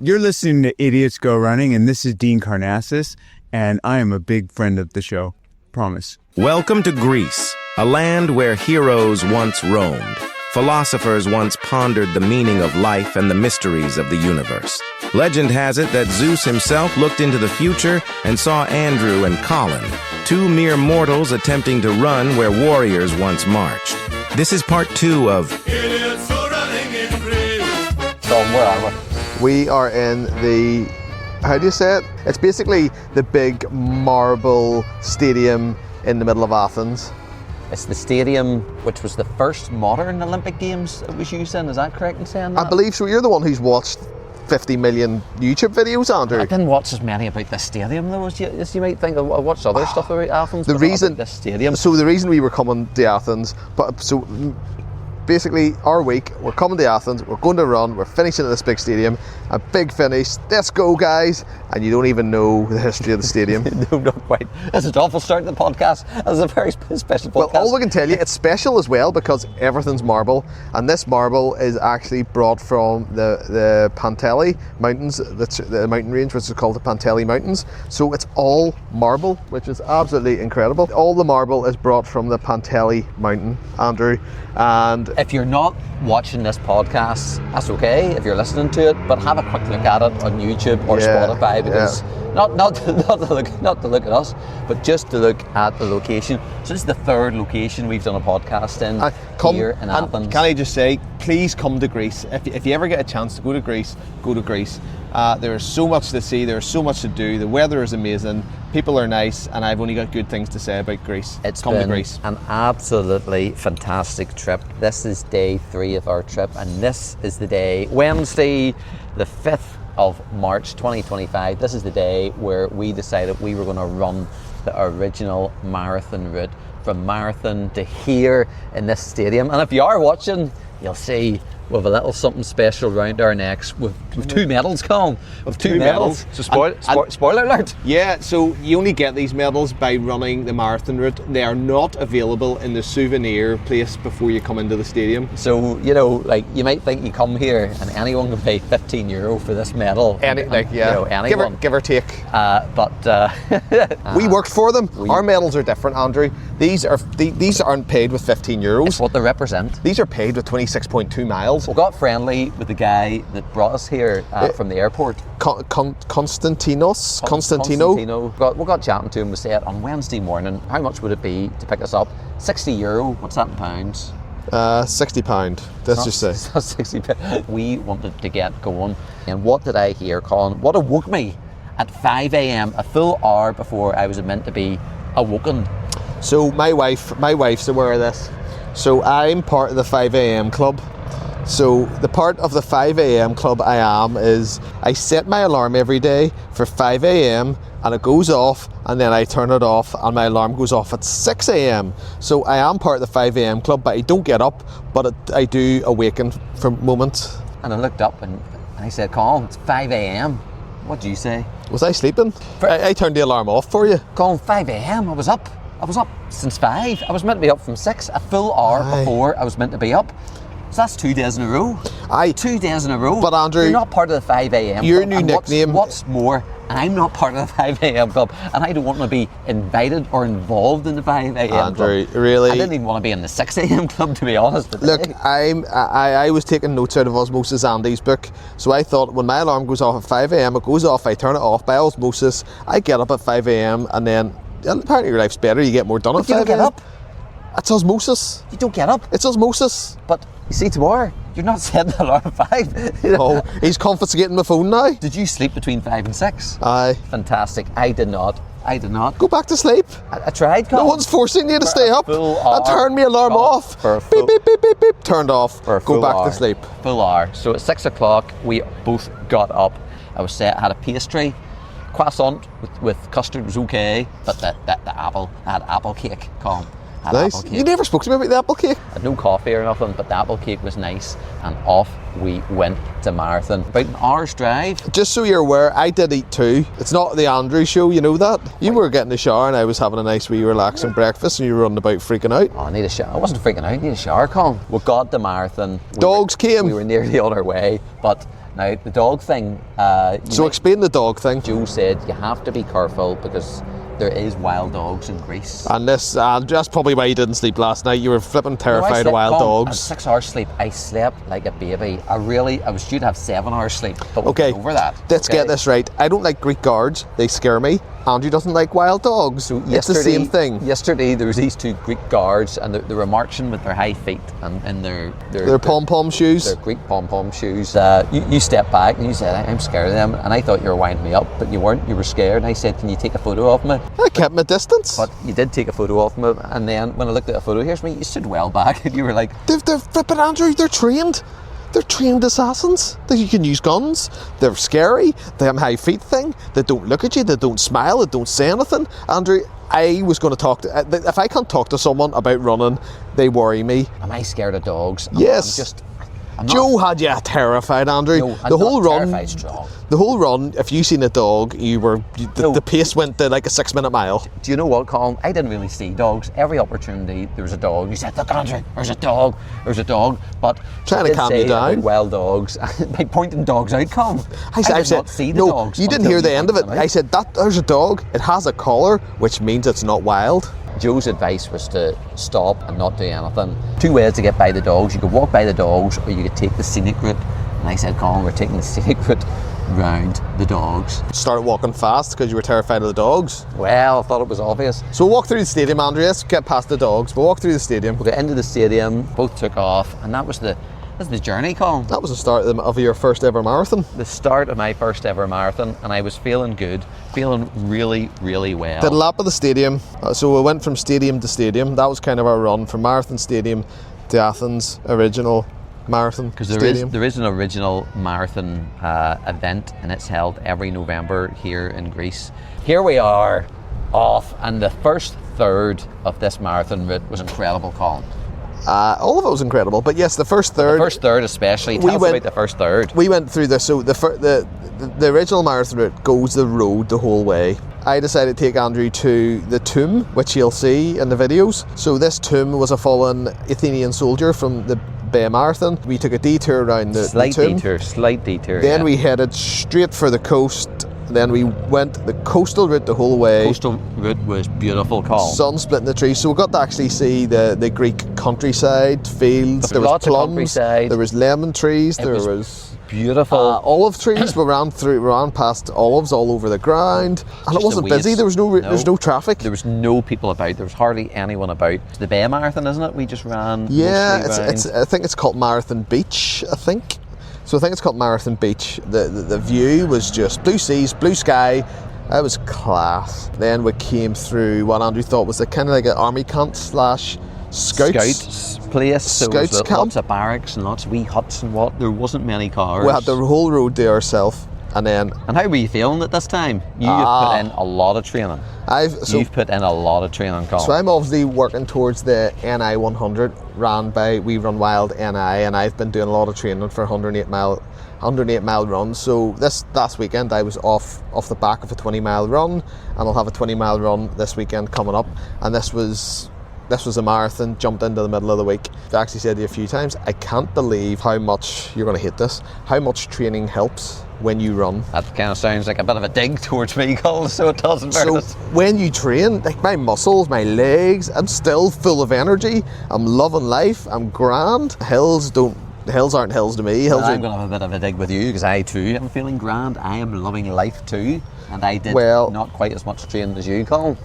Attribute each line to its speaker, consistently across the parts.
Speaker 1: You're listening to Idiots Go Running, and this is Dean Karnassus, and I am a big friend of the show. Promise.
Speaker 2: Welcome to Greece, a land where heroes once roamed. Philosophers once pondered the meaning of life and the mysteries of the universe. Legend has it that Zeus himself looked into the future and saw Andrew and Colin, two mere mortals attempting to run where warriors once marched. This is part 2 of Idiots Go Running in Greece.
Speaker 3: Tom, where are we?
Speaker 4: We are in the, how do you say it? It's basically the big marble stadium in the middle of Athens.
Speaker 3: It's the stadium which was the first modern Olympic Games it was used in, is that correct in saying that?
Speaker 4: I believe so. You're the one who's watched 50 million YouTube videos, Andrew.
Speaker 3: I didn't watch as many about this stadium though as you might think. I watched other stuff about Athens, but not about this stadium.
Speaker 4: So the reason we were coming to Athens, basically our week, we're coming to Athens, we're going to run, we're finishing at this big stadium, a big finish, let's go guys, and you don't even know the history of the stadium.
Speaker 3: No, not quite. That's an awful start to the podcast. That's a very special podcast.
Speaker 4: Well, all we can tell you, it's special as well because everything's marble, and this marble is actually brought from the Panathenaic Mountains, the mountain range which is called the Panathenaic Mountains, so it's all marble, which is absolutely incredible. All the marble is brought from the Panathenaic Mountain, Andrew, and
Speaker 3: if you're not watching this podcast, that's okay if you're listening to it, but have a quick look at it on YouTube or Spotify, because not to look at us, but just to look at the location. So this is the third location we've done a podcast in here in Athens.
Speaker 4: Can I just say, please come to Greece. If you ever get a chance to go to Greece, go to Greece. There is so much to see, there's so much to do, the weather is amazing, people are nice, and I've only got good things to say about Greece. Come to Greece.
Speaker 3: An absolutely fantastic trip. This is day 3 of our trip, and this is the day, Wednesday, the 5th of March 2025. This is the day where we decided we were going to run the original marathon route from Marathon to here in this stadium. And if you are watching, you'll see we have a little something special around our necks with 2 medals, Colin. With 2 medals.
Speaker 4: So
Speaker 3: spoiler alert.
Speaker 4: Yeah, so you only get these medals by running the marathon route. They are not available in the souvenir place before you come into the stadium.
Speaker 3: So, you know, like, you might think you come here and anyone can pay €15 for this medal.
Speaker 4: Anyone. Give or take. We worked for them. Our medals are different, Andrew. These aren't paid with €15.
Speaker 3: It's what they represent.
Speaker 4: These are paid with 26.2 miles.
Speaker 3: We got friendly with the guy that brought us here from the airport.
Speaker 4: Constantino.
Speaker 3: We got chatting to him. We said on Wednesday morning, how much would it be to pick us up? €60. What's that in pounds?
Speaker 4: £60. Let's just say.
Speaker 3: It's not £60. We wanted to get going, and what did I hear, Colin? What awoke me at 5 a.m, a full hour before I was meant to be awoken?
Speaker 4: So my wife's aware of this. So I'm part of the 5 a.m. club. So the part of the 5 a.m. club I am is I set my alarm every day for 5 a.m. and it goes off, and then I turn it off and my alarm goes off at 6 a.m. So I am part of the 5 a.m. club, but I don't get up, but I do awaken for moments.
Speaker 3: And I looked up and I said, Colin, it's 5 a.m. What do you say?
Speaker 4: Was I sleeping? I turned the alarm off for you.
Speaker 3: Colin, 5 a.m. I was up since 5. I was meant to be up from 6, a full hour before I was meant to be up. So that's 2 days in a row. 2 days in a row.
Speaker 4: But Andrew,
Speaker 3: you're not part of the 5 a.m.
Speaker 4: Your
Speaker 3: club.
Speaker 4: new nickname.
Speaker 3: What's more, I'm not part of the 5 a.m. club, and I don't want to be invited or involved in the 5 a.m.
Speaker 4: Andrew,
Speaker 3: club.
Speaker 4: really?
Speaker 3: I didn't even want to be in the 6 a.m. club, to be honest.
Speaker 4: Look, I was taking notes out of Osmosis Andy's book, so I thought when my alarm goes off at 5 a.m, it goes off, I turn it off by osmosis, I get up at 5 a.m, and then apparently your life's better, you get more done at 5 a.m.
Speaker 3: You don't get up.
Speaker 4: It's osmosis.
Speaker 3: You don't get up.
Speaker 4: It's osmosis.
Speaker 3: But you see, tomorrow, you're not setting the alarm at 5.
Speaker 4: Oh, he's confiscating my phone now.
Speaker 3: Did you sleep between 5 and 6?
Speaker 4: Aye.
Speaker 3: Fantastic. I did not.
Speaker 4: Go back to sleep.
Speaker 3: I tried, Colin.
Speaker 4: No one's forcing you to stay up. I turned my alarm off. Beep, beep, beep, beep, beep. Turned off. Go back to sleep.
Speaker 3: Full hour. So at 6 o'clock, we both got up. I was set. I had a pastry. Croissant with custard was okay, but the apple, I had apple cake, Colin.
Speaker 4: Nice. You never spoke to me about the apple cake.
Speaker 3: I had no coffee or nothing, but the apple cake was nice, and off we went to Marathon. About an hour's drive.
Speaker 4: Just so you're aware, I did eat too. It's not the Andrew show, you know that? You were getting a shower and I was having a nice wee relaxing breakfast and you were running about freaking out.
Speaker 3: Oh, I need a shower. I wasn't freaking out, I need a shower, Colin. We got to Marathon.
Speaker 4: Dogs came.
Speaker 3: We were nearly on our way, but Now, the dog thing...
Speaker 4: So explain the dog thing.
Speaker 3: Joe said you have to be careful because there is wild dogs in Greece.
Speaker 4: And that's probably why you didn't sleep last night. You were flipping
Speaker 3: No, I
Speaker 4: terrified of
Speaker 3: slept-
Speaker 4: wild
Speaker 3: Colin,
Speaker 4: dogs.
Speaker 3: 6 hours sleep. I slept like a baby. I was due to have 7 hours sleep, but
Speaker 4: Okay,
Speaker 3: we're over that.
Speaker 4: let's
Speaker 3: okay?
Speaker 4: get this right. I don't like Greek guards. They scare me. Andrew doesn't like wild dogs.
Speaker 3: So
Speaker 4: It's the same thing.
Speaker 3: Yesterday there was these 2 Greek guards and they were marching with their high feet and
Speaker 4: Their pom-pom shoes.
Speaker 3: their Greek pom-pom shoes. You stepped back and you said, I'm scared of them. And I thought you were winding me up, but you weren't. You were scared. And I said, can you take a photo of me?
Speaker 4: I kept my distance.
Speaker 3: But you did take a photo of me. And then when I looked at a photo, here's me, you stood well back. And you were like,
Speaker 4: They're flipping, Andrew. They're trained. They're trained assassins. You can use guns. They're scary. They have a high feet thing. They don't look at you. They don't smile. They don't say anything. Andrew, I was going to talk to... If I can't talk to someone about running, they worry me.
Speaker 3: am I scared of dogs?
Speaker 4: Yes.
Speaker 3: I'm not.
Speaker 4: Joe had you terrified, Andrew.
Speaker 3: No, I'm
Speaker 4: the whole
Speaker 3: not
Speaker 4: run,
Speaker 3: terrified, strong.
Speaker 4: the whole run. If you seen a dog, the pace went to like a 6-minute mile.
Speaker 3: Do you know what, Colin? I didn't really see dogs. Every opportunity there was a dog. You said, look, Andrew, there's a dog. There's a dog. But
Speaker 4: Trying
Speaker 3: I
Speaker 4: to
Speaker 3: did
Speaker 4: calm
Speaker 3: say
Speaker 4: you down.
Speaker 3: about wild dogs by pointing dogs out, Colin. I did not see the
Speaker 4: no,
Speaker 3: dogs.
Speaker 4: you didn't
Speaker 3: until
Speaker 4: hear the end of it.
Speaker 3: pointed them
Speaker 4: I
Speaker 3: out.
Speaker 4: said that there's a dog. It has a collar, which means it's not wild.
Speaker 3: Joe's advice was to stop and not do anything. 2 ways to get by the dogs. You could walk by the dogs or you could take the scenic route. And I said, Colin, we're taking the scenic route round the dogs.
Speaker 4: Started walking fast because you were terrified of the dogs.
Speaker 3: Well, I thought it was obvious.
Speaker 4: So we'll walk through the stadium, Andrew. Let's get past the dogs. We'll walk through the stadium.
Speaker 3: We got into the stadium, both took off, and that's the journey, Colin.
Speaker 4: That was the start of your first ever marathon.
Speaker 3: The start of my first ever marathon, and I was feeling good, feeling really, really well.
Speaker 4: Did a lap of the stadium. So we went from stadium to stadium. That was kind of our run from Marathon Stadium to Athens original marathon
Speaker 3: Because
Speaker 4: stadium.
Speaker 3: there is an original marathon event, and it's held every November here in Greece. Here we are off, and the first third of this marathon route was incredible, Colin.
Speaker 4: All of it was incredible, but yes, the first third.
Speaker 3: The first third especially. Tell us about the first third.
Speaker 4: We went through this. So the original marathon route goes the road the whole way. I decided to take Andrew to the tomb, which you'll see in the videos. So this tomb was a fallen Athenian soldier from the Bay Marathon. We took a detour around the tomb.
Speaker 3: Slight detour.
Speaker 4: Then
Speaker 3: yeah.
Speaker 4: we headed straight for the coast. Then we went the coastal route the whole way.
Speaker 3: Coastal route was beautiful, Colin.
Speaker 4: Sun splitting the trees, so we got to actually see the Greek countryside, fields. There was
Speaker 3: Lots of
Speaker 4: plums,
Speaker 3: countryside.
Speaker 4: there was lemon trees,
Speaker 3: It
Speaker 4: there
Speaker 3: was
Speaker 4: was
Speaker 3: beautiful.
Speaker 4: olive trees. We ran past olives all over the ground, and it
Speaker 3: Just
Speaker 4: wasn't
Speaker 3: a
Speaker 4: busy.
Speaker 3: waste.
Speaker 4: There was no traffic.
Speaker 3: There was no people about. There was hardly anyone about. It's the Bay Marathon, isn't it? We just ran.
Speaker 4: Yeah,
Speaker 3: mostly
Speaker 4: it's
Speaker 3: round.
Speaker 4: I think it's called Marathon Beach. I think. So I think it's called Marathon Beach. The view was just blue seas, blue sky. It was class. Then we came through what Andrew thought was a kind of like an army camp / scouts.
Speaker 3: Scouts place. There was
Speaker 4: Scouts camp.
Speaker 3: lots of barracks and lots of wee huts and what. There wasn't many cars.
Speaker 4: We had the whole road to ourselves, and then
Speaker 3: And how were you feeling at this time? You've put in a lot of training. You've put in a lot of training, Colin.
Speaker 4: So I'm obviously working towards the NI 100 ran by We Run Wild NI, and I've been doing a lot of training for 108 mile runs. So this last weekend I was off the back of a 20-mile run, and I'll have a 20-mile run this weekend coming up. And this was a marathon, jumped into the middle of the week. I've actually said to you a few times, I can't believe how much, you're going to hate this, how much training helps when you run.
Speaker 3: That kind of sounds like a bit of a dig towards me, Colin, so it doesn't
Speaker 4: So
Speaker 3: hurt.
Speaker 4: when you train, like my muscles, my legs, I'm still full of energy. I'm loving life. I'm grand. Hills aren't hills to me. Hills
Speaker 3: I'm
Speaker 4: are,
Speaker 3: going to have a bit of a dig with you because I too am feeling grand. I am loving life too, and I did
Speaker 4: Well-
Speaker 3: not quite as much training as you, Colin.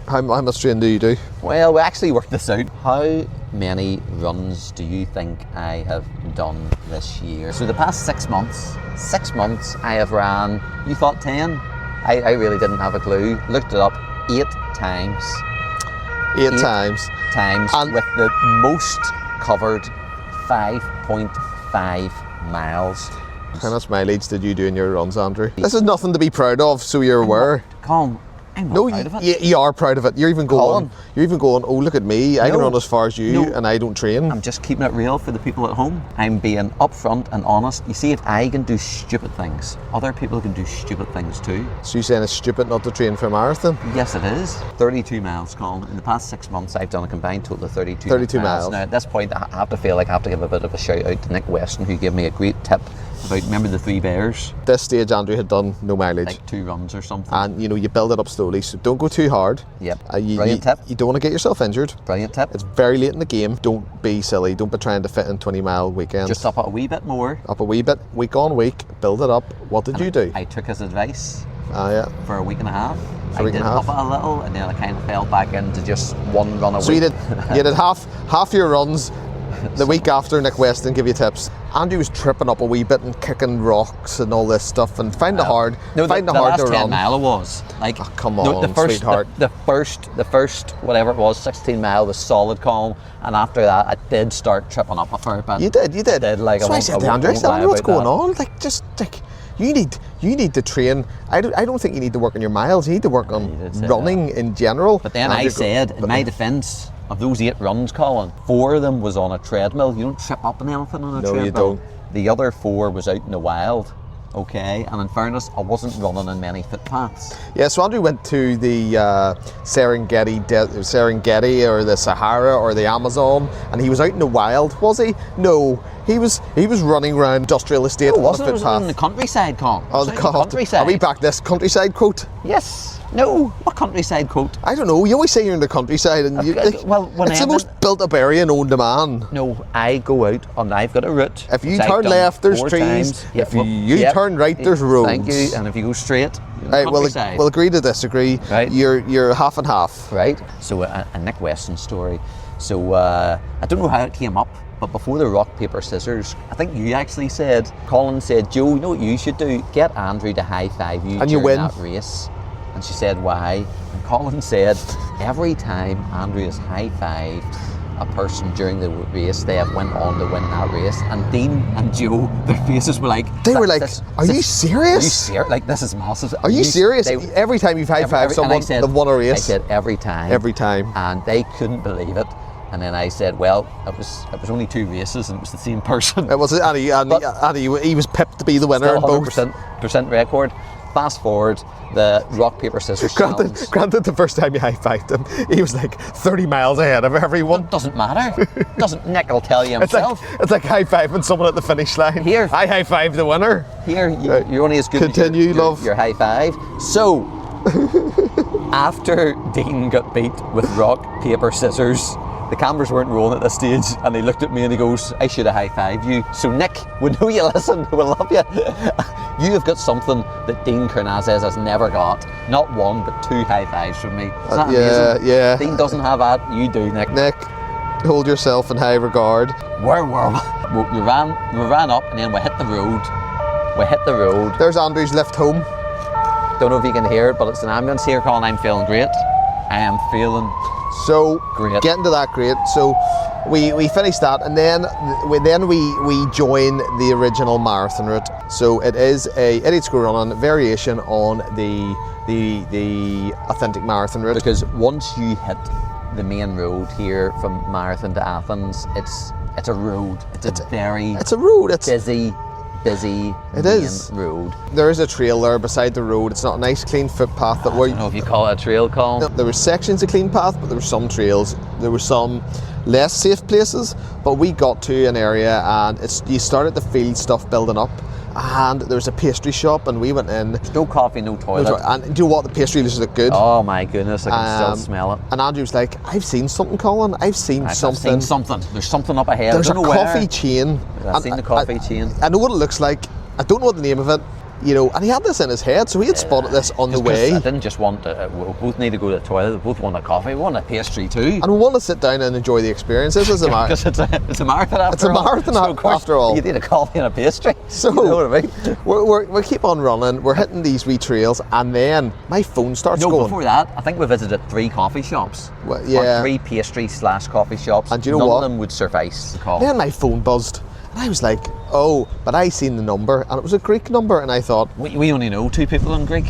Speaker 4: how much training do you do?
Speaker 3: Well, we actually worked this out. How many runs do you think I have done this year? So the past 6 months, I have ran, you thought 10? I really didn't have a clue. Looked it up 8 times.
Speaker 4: Eight times. And-
Speaker 3: With the most covered 5.5 miles.
Speaker 4: How much mileage did you do in your runs, Andrew? This is nothing to be proud of, so you're aware.
Speaker 3: Colin, I'm not
Speaker 4: No,
Speaker 3: proud of it.
Speaker 4: you are proud of it. You're even going. Oh, look at me! I can
Speaker 3: No.
Speaker 4: run as far as you,
Speaker 3: No.
Speaker 4: and I don't train.
Speaker 3: I'm just keeping it real for the people at home. I'm being upfront and honest. You see, if I can do stupid things, other people can do stupid things too.
Speaker 4: So you're saying it's stupid not to train for a marathon?
Speaker 3: Yes, it is. 32 miles, Colin. In the past 6 months, I've done a combined total of 32
Speaker 4: miles.
Speaker 3: Now, at this point, I have to feel like I have to give a bit of a shout out to Nick Weston, who gave me a great tip about, remember the Three Bears?
Speaker 4: At this stage, Andrew had done no mileage.
Speaker 3: Like 2 runs or something.
Speaker 4: And you build it up slowly, so don't go too hard.
Speaker 3: Yep.
Speaker 4: Brilliant
Speaker 3: tip.
Speaker 4: You don't want to get yourself injured.
Speaker 3: Brilliant tip.
Speaker 4: It's very late in the game. Don't be silly. Don't be trying to fit in 20-mile weekends.
Speaker 3: Just up it a wee bit more.
Speaker 4: Up a wee bit, week on week, build it up. What did you do?
Speaker 3: I took his advice
Speaker 4: Yeah.
Speaker 3: for a week and a half.
Speaker 4: For a week and a half.
Speaker 3: Up it a little, and then I kind of fell back into just 1 run a week.
Speaker 4: So you did half your runs. The week after, Nick Weston gave you tips. Andrew was tripping up a wee bit and kicking rocks and all this stuff, and find it hard.
Speaker 3: No,
Speaker 4: find
Speaker 3: the
Speaker 4: it hard
Speaker 3: last
Speaker 4: to
Speaker 3: 10
Speaker 4: run.
Speaker 3: mile was like.
Speaker 4: Oh, come on,
Speaker 3: the first,
Speaker 4: sweetheart.
Speaker 3: The first, whatever it was, 16 mile was solid calm, and after that, I did start tripping up a fair bit.
Speaker 4: You did.
Speaker 3: Like,
Speaker 4: so I said to Andrew, what's going on? Like, just like. You need to train. I don't think you need to work on your miles. You need to work on running in general.
Speaker 3: But then I said, in my defence, of those 8 runs, Colin, 4 of them was on a treadmill. You don't trip up on anything on a treadmill.
Speaker 4: No, you don't.
Speaker 3: The other 4 was out in the wild. Okay, and in fairness, I wasn't running in many footpaths.
Speaker 4: Yeah, so Andrew went to the Serengeti or the Sahara or the Amazon, and he was out in the wild, was he? No, he was running around industrial estate on a
Speaker 3: It was
Speaker 4: footpath.
Speaker 3: in the countryside, Colin.
Speaker 4: Oh, the countryside. Are we back this countryside quote?
Speaker 3: Yes. No. What countryside quote?
Speaker 4: I don't know. You always say you're in the countryside, and you, it's the most built-up area known to man.
Speaker 3: No, I go out and I've got a route.
Speaker 4: If you turn left, there's trees. If you turn right, there's roads.
Speaker 3: Thank you. And if you go straight,
Speaker 4: right, we'll agree to disagree.
Speaker 3: Right.
Speaker 4: You're half and half.
Speaker 3: Right. So a Nick Weston story. So I don't know how it came up, but before the rock, paper, scissors, I think you actually said, Colin said, Joe, you know what you should do? Get Andrew to high five you
Speaker 4: and you
Speaker 3: during
Speaker 4: win.
Speaker 3: that race. And she said, why? And Colin said, every time Andrew has high-fived a person during the race, they have went on to win that race. And Dean and Joe, their faces were like...
Speaker 4: Are you serious?
Speaker 3: Are you serious? Like, this is massive.
Speaker 4: Are you serious? Every time you've high-fived someone, they've won a race?
Speaker 3: I said, every time.
Speaker 4: Every time.
Speaker 3: And they couldn't believe it. And then I said, well, it was only 2 races and it was the same person.
Speaker 4: It was, and he was pipped to be the winner in both.
Speaker 3: 100% record. Fast forward, the rock, paper, scissors challenge.
Speaker 4: Granted, the first time you high-fived him, he was like 30 miles ahead of everyone.
Speaker 3: It doesn't matter. Nick will tell you himself.
Speaker 4: It's like high-fiving someone at the finish line.
Speaker 3: Here.
Speaker 4: I high-fived the winner.
Speaker 3: Here, you're only as good
Speaker 4: Continue,
Speaker 3: as your high five. So, after Dean got beat with rock, paper, scissors, the cameras weren't rolling at this stage, and he looked at me and he goes, I should have high-fived you. So Nick, we know you listen, we love you. You have got something that Dean Carnazes has never got. Not 1, but 2 high-fives from me. Isn't that amazing?
Speaker 4: Yeah.
Speaker 3: Dean doesn't have that, you do, Nick.
Speaker 4: Nick, hold yourself in high regard.
Speaker 3: Where were we? We ran up and then we hit the road.
Speaker 4: There's Andrew's lift home.
Speaker 3: Don't know if you can hear it, but it's an ambulance here, Colin. I'm feeling great. I am feeling
Speaker 4: so
Speaker 3: great.
Speaker 4: Getting to that great. So we finished that, and then we join the original marathon route. So it is a idiot's go running variation on the authentic marathon route.
Speaker 3: Because once you hit the main road here from Marathon to Athens, it's a road. It's a road. It's busy road.
Speaker 4: There is a trail there beside the road. It's not a nice clean footpath.
Speaker 3: I don't know if you call it a trail, Colin.
Speaker 4: There were sections of clean path, but there were some trails. There were some less safe places, but we got to an area and you started to feel stuff building up. And there was a pastry shop, and we went in.
Speaker 3: There's no coffee, no toilet.
Speaker 4: And do you know what? The pastry looked good.
Speaker 3: Oh my goodness, I can still smell it.
Speaker 4: And Andrew was like, I've seen something, Colin. I've seen something.
Speaker 3: There's something up ahead.
Speaker 4: There's a coffee chain.
Speaker 3: I've seen the coffee chain.
Speaker 4: I know what it looks like. I don't know what the name of it. And he had this in his head, so he had spotted this on the way.
Speaker 3: I didn't just want we both need to go to the toilet, we both want a coffee, we want a pastry too.
Speaker 4: And we want to sit down and enjoy the experience. This is a marathon.
Speaker 3: Because it's a marathon after all.
Speaker 4: It's a marathon after all.
Speaker 3: You need a coffee and a pastry.
Speaker 4: So,
Speaker 3: you know what I mean?
Speaker 4: we keep on running, we're hitting these wee trails, and then my phone starts going.
Speaker 3: No, before that, I think we visited 3 coffee shops.
Speaker 4: Well, yeah.
Speaker 3: Or 3 pastry/coffee shops.
Speaker 4: And do you know
Speaker 3: None
Speaker 4: what?
Speaker 3: of them would suffice the call.
Speaker 4: Then my phone buzzed. And I was like, oh, but I seen the number, and it was a Greek number, and I thought...
Speaker 3: We only know 2 people in Greek.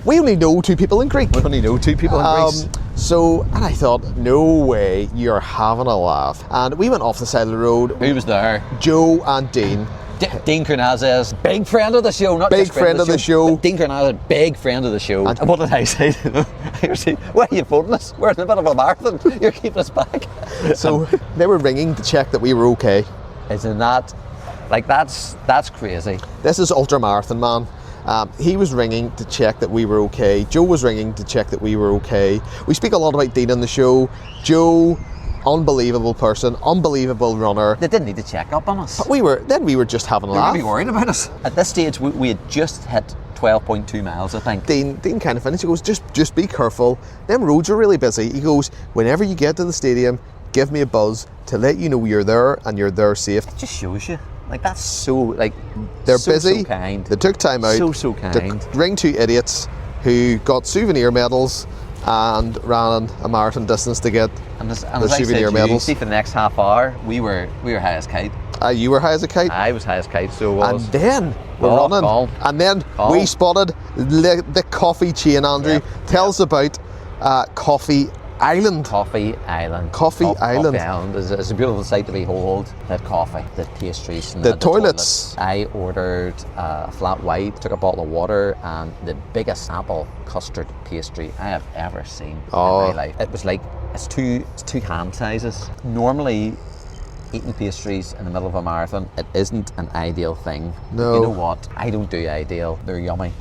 Speaker 4: We only know 2 people in Greek.
Speaker 3: We only know 2 people in Greece.
Speaker 4: And I thought, no way, you're having a laugh. And we went off the side of the road.
Speaker 3: Who was there?
Speaker 4: Joe and Dean.
Speaker 3: Dean Carnazes, big friend of the show, not
Speaker 4: big
Speaker 3: just
Speaker 4: friend of the show.
Speaker 3: Dean Carnazes, big friend of the show. And what did I say to them? I said, why are you phoning us? We're in a bit of a marathon. You're keeping us back.
Speaker 4: So they were ringing to check that we were okay.
Speaker 3: Isn't that Like that's crazy.
Speaker 4: This is ultramarathon man. He was ringing to check that we were okay. Joe was ringing to check that we were okay. We speak a lot about Dean on the show. Joe, unbelievable person, unbelievable runner.
Speaker 3: They didn't need to check up on us.
Speaker 4: But we were just having a
Speaker 3: They were
Speaker 4: laugh.
Speaker 3: really worried about us. At this stage, we had just hit 12.2 miles, I think.
Speaker 4: Dean kind of finished. He goes, just be careful. Them roads are really busy. He goes, whenever you get to the stadium, give me a buzz to let you know you're there and you're there safe.
Speaker 3: It just shows you. Like, that's so, like,
Speaker 4: They're
Speaker 3: so,
Speaker 4: busy.
Speaker 3: so kind.
Speaker 4: They took time out
Speaker 3: So kind.
Speaker 4: to ring two idiots who got souvenir medals and ran a marathon distance to get
Speaker 3: And as
Speaker 4: the
Speaker 3: I said
Speaker 4: souvenir
Speaker 3: to you,
Speaker 4: medals.
Speaker 3: see, for the next half hour, we were high as kite.
Speaker 4: You were high as a kite.
Speaker 3: I was high as kite, so
Speaker 4: And
Speaker 3: was.
Speaker 4: then we're
Speaker 3: Oh,
Speaker 4: running.
Speaker 3: Colin.
Speaker 4: And then
Speaker 3: Colin.
Speaker 4: we spotted the coffee chain, Andrew.
Speaker 3: Yep.
Speaker 4: Tell us about Coffee Island.
Speaker 3: Coffee Island.
Speaker 4: Coffee Island.
Speaker 3: Coffee Island is a beautiful sight to behold. That coffee, the pastries, and
Speaker 4: The toilets.
Speaker 3: I ordered a flat white, took a bottle of water, and the biggest apple custard pastry I have ever seen in my life. It was like it's two hand sizes. Normally, eating pastries in the middle of a marathon, it isn't an ideal thing.
Speaker 4: No.
Speaker 3: You know what? I don't do ideal. They're yummy.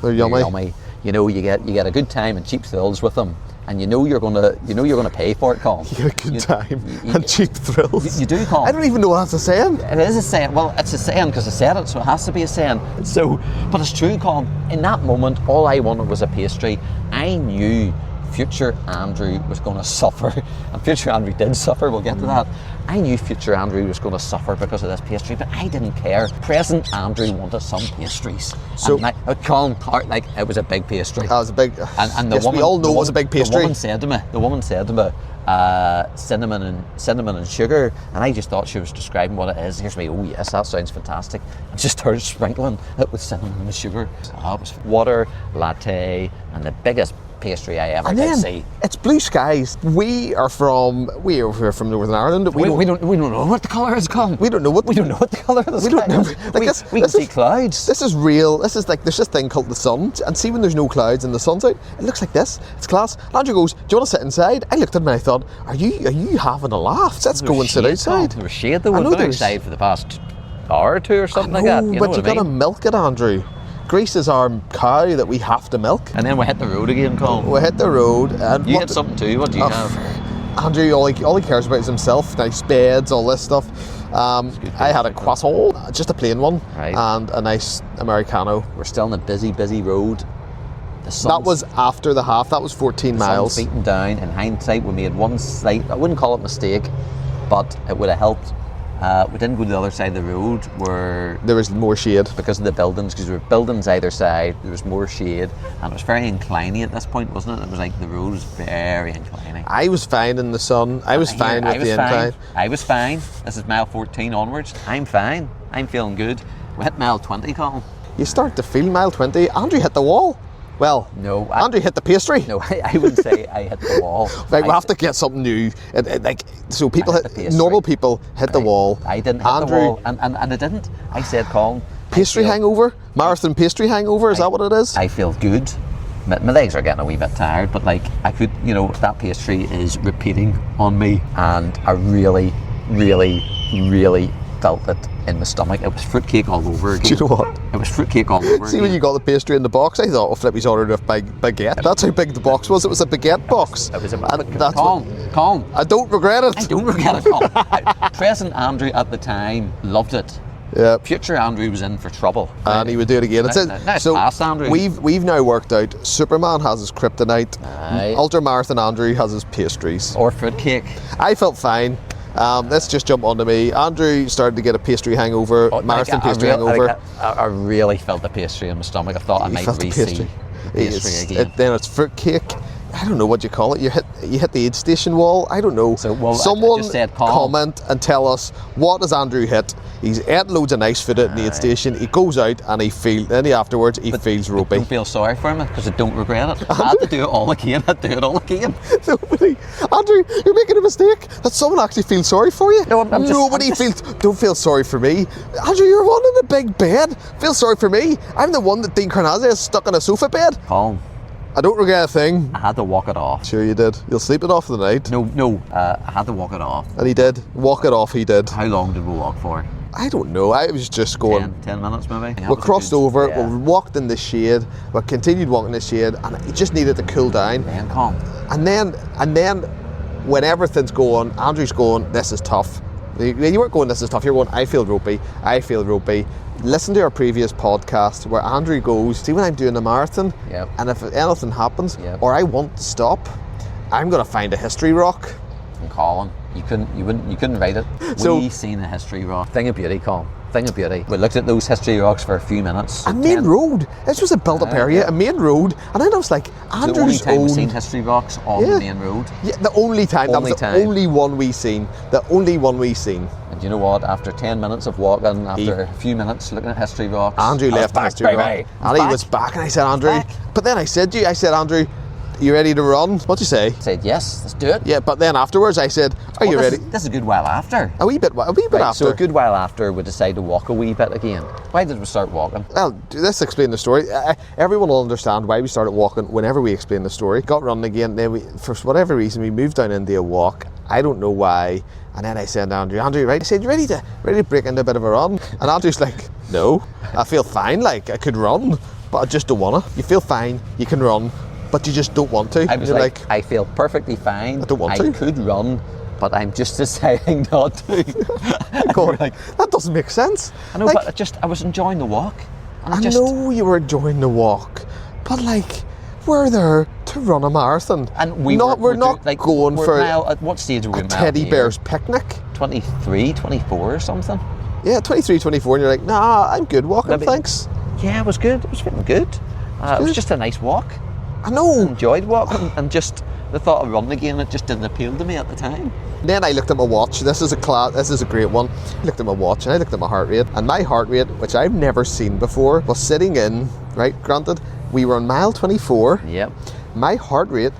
Speaker 4: They're yummy.
Speaker 3: Yummy. You know, you get a good time and cheap thrills with them, and you know you're gonna pay for it, Colin.
Speaker 4: You get a good time and cheap thrills.
Speaker 3: You do, Colin.
Speaker 4: I don't even know what that's a saying.
Speaker 3: It is a saying. Well, it's a saying because I said it, so it has to be a saying. So, but it's true, Colin. In that moment, all I wanted was a pastry. I knew future Andrew was going to suffer, and future Andrew did suffer. We'll get to that. I knew future Andrew was going to suffer because of this pastry, but I didn't care. Present Andrew wanted some pastries.
Speaker 4: So,
Speaker 3: and Colin, like it was a big pastry.
Speaker 4: That was a big.
Speaker 3: And the
Speaker 4: yes,
Speaker 3: woman,
Speaker 4: we all know it was a big pastry.
Speaker 3: The woman said to me, cinnamon and sugar, and I just thought she was describing what it is. Here's me, oh yes, that sounds fantastic. And she started sprinkling it with cinnamon and sugar. So it was water, latte, and the biggest pastry I ever
Speaker 4: And
Speaker 3: did
Speaker 4: then
Speaker 3: see.
Speaker 4: it's blue skies. We're from Northern Ireland.
Speaker 3: We don't know what the colour is, Colin.
Speaker 4: We don't know what
Speaker 3: We don't know what the colour of the
Speaker 4: We don't
Speaker 3: sky
Speaker 4: know.
Speaker 3: is.
Speaker 4: Like
Speaker 3: We can see clouds.
Speaker 4: This is real. This is like there's this thing called the sun, and see when there's no clouds and the sun's out, it looks like this. It's class. Andrew goes, "Do you want to sit inside?" I looked at him and I thought, "Are you having a laugh? Let's go and sit outside."
Speaker 3: There was shade though.
Speaker 4: I
Speaker 3: We've
Speaker 4: know
Speaker 3: been
Speaker 4: there's-
Speaker 3: outside for the past hour or two or something like that. You know
Speaker 4: but
Speaker 3: what
Speaker 4: you
Speaker 3: I mean?
Speaker 4: gotta milk it, Andrew. Greece is our cow that we have to milk.
Speaker 3: And then we hit the road again, Colin.
Speaker 4: We hit the road and
Speaker 3: You hit something too. What do you have?
Speaker 4: Andrew, all he cares about is himself. Nice beds, all this stuff. I had a croissant, just a plain one,
Speaker 3: Right.
Speaker 4: and a nice Americano.
Speaker 3: We're still on a busy road. The sun's,
Speaker 4: That was after the half. That was 14 miles.
Speaker 3: sun's beating down. In hindsight, we made one slight, I wouldn't call it mistake, but it would have helped. We didn't go to the other side of the road where,
Speaker 4: There was more shade.
Speaker 3: because of the buildings, because there were buildings either side, there was more shade, and it was very inclining at this point, wasn't it? It was like the road was very inclining.
Speaker 4: I was fine in the sun. I was fine with the incline.
Speaker 3: I was fine. This is mile 14 onwards. I'm fine. I'm feeling good. We hit mile 20, Colin.
Speaker 4: You start to feel mile 20. Andrew hit the wall. Well,
Speaker 3: No,
Speaker 4: Andrew hit the pastry.
Speaker 3: No, I wouldn't say I hit the wall.
Speaker 4: Like, we have to get something new. So people
Speaker 3: I hit the pastry.
Speaker 4: normal people hit the wall.
Speaker 3: I didn't hit
Speaker 4: Andrew,
Speaker 3: the wall, and I didn't. I said, Colin,
Speaker 4: pastry hangover? Marathon pastry hangover? Is that what it is?
Speaker 3: I feel good. My legs are getting a wee bit tired, but like I could, that pastry is repeating on me, and I really felt it in my stomach. It was fruitcake all over again.
Speaker 4: Do you know what?
Speaker 3: It was fruitcake all over
Speaker 4: See,
Speaker 3: again.
Speaker 4: when you got the pastry in the box, I thought, Flippy's ordered a baguette. That's how big the box was. It was a baguette box.
Speaker 3: It was a
Speaker 4: And that's what-
Speaker 3: Colin.
Speaker 4: I don't regret it.
Speaker 3: I don't regret it, Colin. Present Andrew at the time loved it.
Speaker 4: Yeah.
Speaker 3: Future Andrew was in for trouble.
Speaker 4: And he would do it again. It's
Speaker 3: Now it's past Andrew.
Speaker 4: We've now worked out Superman has his kryptonite,
Speaker 3: Aye.
Speaker 4: ultramarathon Andrew has his pastries.
Speaker 3: Or fruitcake.
Speaker 4: I felt fine. Let's just jump onto me. Andrew started to get a pastry hangover, marathon pastry hangover.
Speaker 3: I really felt the pastry in my stomach. I thought I
Speaker 4: You
Speaker 3: might
Speaker 4: felt the
Speaker 3: re-see
Speaker 4: pastry.
Speaker 3: the pastry again.
Speaker 4: Then it's fruitcake. I don't know what you call it. You hit the aid station wall. I don't know.
Speaker 3: So, well, I
Speaker 4: Someone
Speaker 3: just said call.
Speaker 4: comment and tell us, what does Andrew hit? He's ate loads of nice food at the aid station. He goes out and he feels feels ropey.
Speaker 3: Don't feel sorry for me because I don't regret it. I had to do it all again. I'd do it all again.
Speaker 4: Nobody, Andrew, you're making a mistake. That someone actually feels sorry for you.
Speaker 3: No, I'm just-
Speaker 4: Nobody feels. Don't feel sorry for me, Andrew. You're one in a big bed. Feel sorry for me. I'm the one that Dean Carnazzi is stuck in a sofa bed.
Speaker 3: Colin,
Speaker 4: I don't regret a thing.
Speaker 3: I had to walk it off.
Speaker 4: Sure you did. You'll sleep it off for the night.
Speaker 3: No, I had to walk it off.
Speaker 4: And he did. Walk it off. He did.
Speaker 3: How long did we walk for?
Speaker 4: I don't know. I was just going.
Speaker 3: 10 minutes maybe.
Speaker 4: We crossed over. We walked in the shade. We continued walking in the shade, and it just needed to cool down.
Speaker 3: Then calm.
Speaker 4: And then, when everything's going, Andrew's going, this is tough. You weren't going, this is tough. You're going, I feel ropey. Listen to our previous podcast where Andrew goes, see when I'm doing a marathon, and if anything happens, or I want to stop, I'm going to find a history rock.
Speaker 3: And Colin, you couldn't write it.
Speaker 4: So,
Speaker 3: we seen a history rock. Thing of beauty, Colin. Thing of beauty. We looked at those history rocks for a few minutes.
Speaker 4: A main road. This was a built-up area, a main road, and then I was like, Andrew's
Speaker 3: the only time
Speaker 4: own.
Speaker 3: we've seen history rocks on the main road.
Speaker 4: Yeah, the only time. That was the only one we seen. The only one we seen.
Speaker 3: And you know what? After 10 minutes of walking, after a few minutes looking at history rocks,
Speaker 4: Andrew left the history rock, and he was back. And I said, Andrew. But then I said, Andrew, you ready to run? What'd you say?
Speaker 3: I said, yes, let's do it.
Speaker 4: Yeah, but then afterwards I said, are you ready?
Speaker 3: This is a good while after.
Speaker 4: A wee bit after.
Speaker 3: So a good while after, we decided to walk a wee bit again. Why did we start walking?
Speaker 4: Well, let's explain the story. Everyone will understand why we started walking whenever we explain the story. Got running again, then for whatever reason, we moved down into a walk. I don't know why. And then I said to Andrew, right? I said, you ready to break into a bit of a run? And Andrew's like, no, I feel fine, like I could run, but I just don't wanna. You feel fine, you can run, but you just don't want to.
Speaker 3: I was like, I feel perfectly fine.
Speaker 4: I don't want to.
Speaker 3: I could run, but I'm just deciding not to.
Speaker 4: God, that doesn't make sense.
Speaker 3: I know, but I was enjoying the walk.
Speaker 4: I know you were enjoying the walk, but we're there to run a marathon.
Speaker 3: And
Speaker 4: we're not going for
Speaker 3: at what stage are we
Speaker 4: a teddy bear's picnic?
Speaker 3: 23, 24 or something?
Speaker 4: Yeah, 23, 24, and you're like, nah, I'm good walking, thanks.
Speaker 3: Yeah, it was good. It was feeling good. It was just a nice walk.
Speaker 4: I know.
Speaker 3: I enjoyed walking, and just the thought of running again, it just didn't appeal to me at the time.
Speaker 4: Then I looked at my watch. This is a great one. I looked at my watch and I looked at my heart rate, and my heart rate, which I've never seen before, was sitting in, right, granted, we were on mile 24.
Speaker 3: Yep.
Speaker 4: My heart rate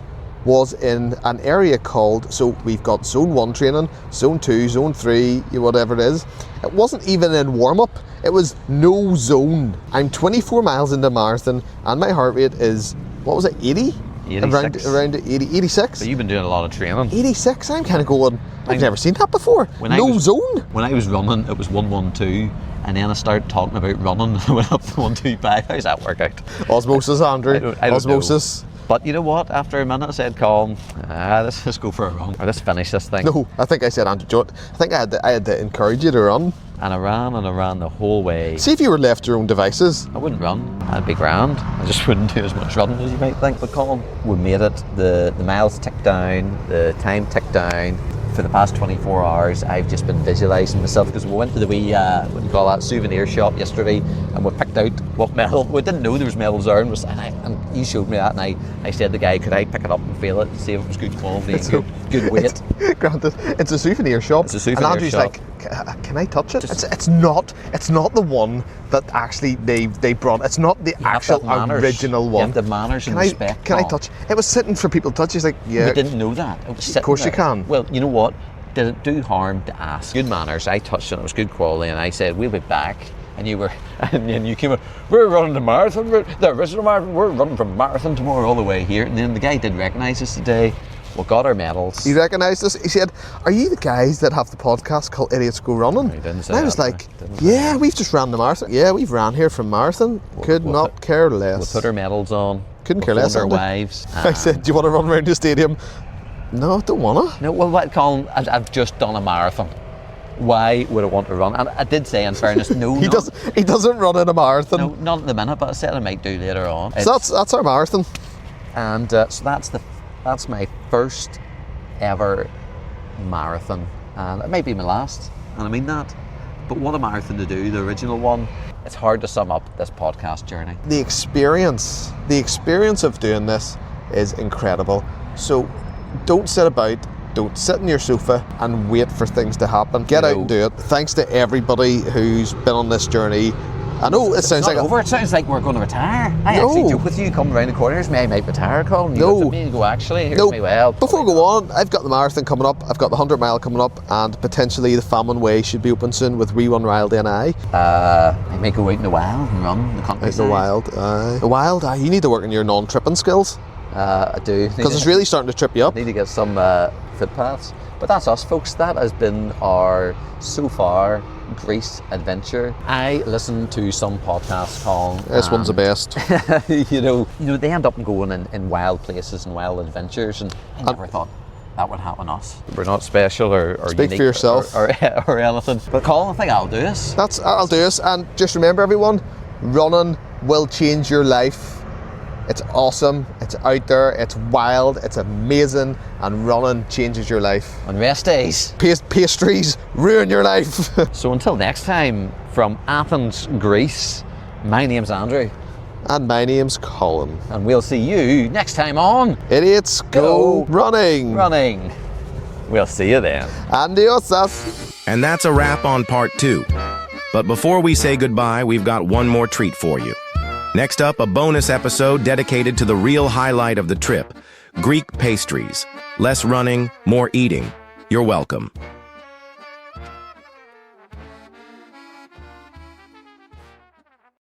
Speaker 4: was in an area called, so we've got zone 1 training, zone 2, zone 3, whatever it is. It wasn't even in warm-up. It was no zone. I'm 24 miles into marathon and my heart rate is, what was it, 80?
Speaker 3: 86.
Speaker 4: Around 80, 86.
Speaker 3: But you've been doing a lot of training.
Speaker 4: 86, I'm kind of going, I've never seen that before. Zone.
Speaker 3: When I was running, it was 112, and then I started talking about running, and I went up to 125. How's that work out?
Speaker 4: Osmosis, Andrew.
Speaker 3: I don't
Speaker 4: Osmosis.
Speaker 3: know. But you know what? After a minute, I said, Colin, let's just go for a run. Or let's finish this thing.
Speaker 4: No, I think I said, Andrew, I think I had to encourage you to run.
Speaker 3: And I ran the whole way.
Speaker 4: See if you were left to your own devices.
Speaker 3: I wouldn't run. I'd be grand. I just wouldn't do as much running as you might think. But Colin, we made it. The miles ticked down. The time ticked down. For the past 24 hours, I've just been visualising myself, because we went to the wee, what do you call that, souvenir shop yesterday, and we picked out what medal. We didn't know there was medals there, and you showed me that, and I said to the guy, could I pick it up and feel it and see if it was good quality and good weight?
Speaker 4: Granted, it's a souvenir shop.
Speaker 3: It's a souvenir
Speaker 4: and Andrew's
Speaker 3: shop.
Speaker 4: Like, can I touch it? It's not the one that actually they brought. It's not the actual original one.
Speaker 3: You have the manners and respect.
Speaker 4: Can I touch? It was sitting for people to touch. He's like, yeah.
Speaker 3: We didn't know that. It was sitting
Speaker 4: of course
Speaker 3: there.
Speaker 4: You can.
Speaker 3: Well, you know what? Did it do harm to ask? Good manners. I touched it. It was good quality, and I said, we'll be back. And you came up, we're running the marathon. The original marathon. We're running from marathon tomorrow all the way here. And then the guy did recognise us today. We got our medals.
Speaker 4: He recognised us. He said, are you the guys that have the podcast called Idiots Go Running?
Speaker 3: He didn't say
Speaker 4: and I was like, yeah, we've just ran the marathon. Yeah, we've ran here from marathon. Could not care less.
Speaker 3: We put our medals on.
Speaker 4: Couldn't care less.
Speaker 3: Our wives.
Speaker 4: I said, do you want to run around the stadium? No, I don't want to.
Speaker 3: No, well, what, Colin, I've just done a marathon. Why would I want to run? And I did say, in fairness, no.
Speaker 4: He doesn't run in a marathon.
Speaker 3: No, not at the minute, but I said I might do later on.
Speaker 4: So that's our marathon.
Speaker 3: And so that's my first ever marathon. And it might be my last, and I mean that. But what a marathon to do, the original one. It's hard to sum up this podcast journey.
Speaker 4: The experience of doing this is incredible. So don't sit in your sofa and wait for things to happen. Get out and do it. Thanks to everybody who's been on this journey. I know it sounds like
Speaker 3: over. It sounds like we're going to retire. I actually joke with you, come around the corner. Here's me, I might retire, Colin. You look at me and go, actually, here's me. Well,
Speaker 4: before we go on, I've got the marathon coming up. I've got the 100 mile coming up, and potentially the Famine Way should be open soon with Wee One Wild and I.
Speaker 3: I may go out in the wild and run the countryside.
Speaker 4: The wild. You need to work on your non-tripping skills.
Speaker 3: I do.
Speaker 4: Because it's really starting to trip you up.
Speaker 3: I need to get some footpaths. But that's us, folks. That has been our, so far, Greece adventure. I listened to some podcasts called...
Speaker 4: This one's the best.
Speaker 3: you know, they end up going in wild places and wild adventures, and I never thought that would happen to us. We're not special or
Speaker 4: Speak
Speaker 3: unique
Speaker 4: for yourself.
Speaker 3: or anything. But Colin, I think I'll do this.
Speaker 4: I'll do this. And just remember, everyone, running will change your life. It's awesome, it's out there, it's wild, it's amazing, and running changes your life.
Speaker 3: On rest days.
Speaker 4: Pastries ruin your life.
Speaker 3: So until next time, from Athens, Greece, my name's Andrew.
Speaker 4: And my name's Colin.
Speaker 3: And we'll see you next time on
Speaker 4: Idiots Go Running.
Speaker 3: Running. We'll see you then.
Speaker 4: Adiosas.
Speaker 2: And that's a wrap on part 2. But before we say goodbye, we've got one more treat for you. Next up, a bonus episode dedicated to the real highlight of the trip, Greek pastries. Less running, more eating. You're welcome.